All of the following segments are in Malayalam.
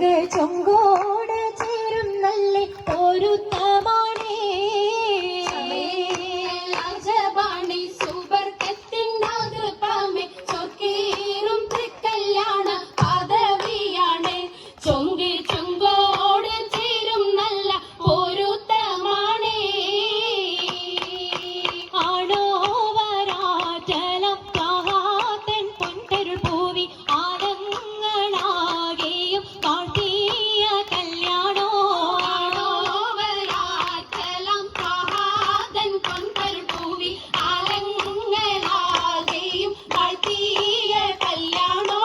ചൊങ്കോട് ചേരും നല്ല ഒരു തമാണേ രാജവാണി സൂപ്പർ കത്തിണ്ടാകൃപ്പമേ ചൊക്കേറും കല്യാണ പദവിയാണ് ചൊങ്കോട് ചേരും നല്ല ഒരു തമാണേ ആണോ വരാറ്റലം കാഹാത്തൻ പൊൻതരുൾ പൂവി ആലങ്ങളാകെയും കാട്ടിയ കല്യാണോ വരാറ്റലം കാഹാതൻ പൊൻതരുൾ പൂവി ആലങ്ങളാകെയും കാട്ടിയ കല്യാണോ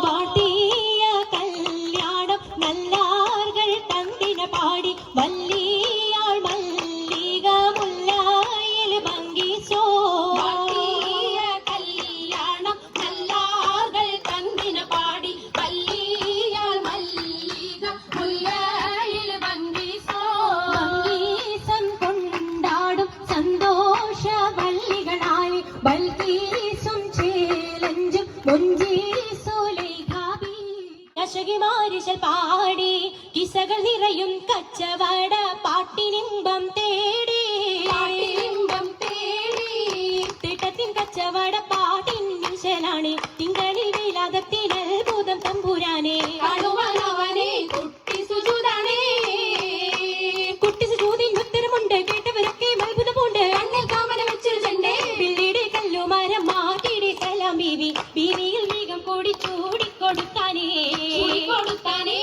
വാട്ടിയ കല്യാണം നല്ലാർകൾ തന്തിന പാടി വല്ലിയാൾ മല്ലിക മുല്ലായിൽ ഭംഗിസോ വാട്ടിയ കല്യാണം നല്ലാകൾ തന്നിന പാടി വല്ലിയാൾ മല്ലിക മുല്ലയിൽ ഭംഗിസോ ഭംഗീസം കൊണ്ടാടും സന്തോഷ വള്ളികളായി ബൽക്കീസും ചേലഞ്ചും കശകിമാരിശൽ പാടി കിസകൾ നിറയും കച്ചവട പാട്ടിനിമ്പം തേടി പാട്ടിനിമ്പം തേടി തിട്ടത്തിൻ കച്ചവട പാട്ടിൻ നിശലാണ് തിങ്കളിൽ വേലാകത്തിൽ അത്ഭുതം തമ്പുരാനെ കാണുവാനവനെ കുട്ടി സുജുതാണേ കുട്ടി സുജൂതിന് ഉത്തരമുണ്ട് കേട്ടവരൊക്കെ അത്ഭുതമുണ്ട് കണ്ണിൽ കാമന വെച്ചൊരു ചെണ്ടേ പിള്ളിയുടെ കല്ലുമരം മാറ്റിയുടെ സലാം ബീവിയിൽ വേഗം കൂടി ചൂടിക്കൊടുത്താനേ കൊടുത്താനേ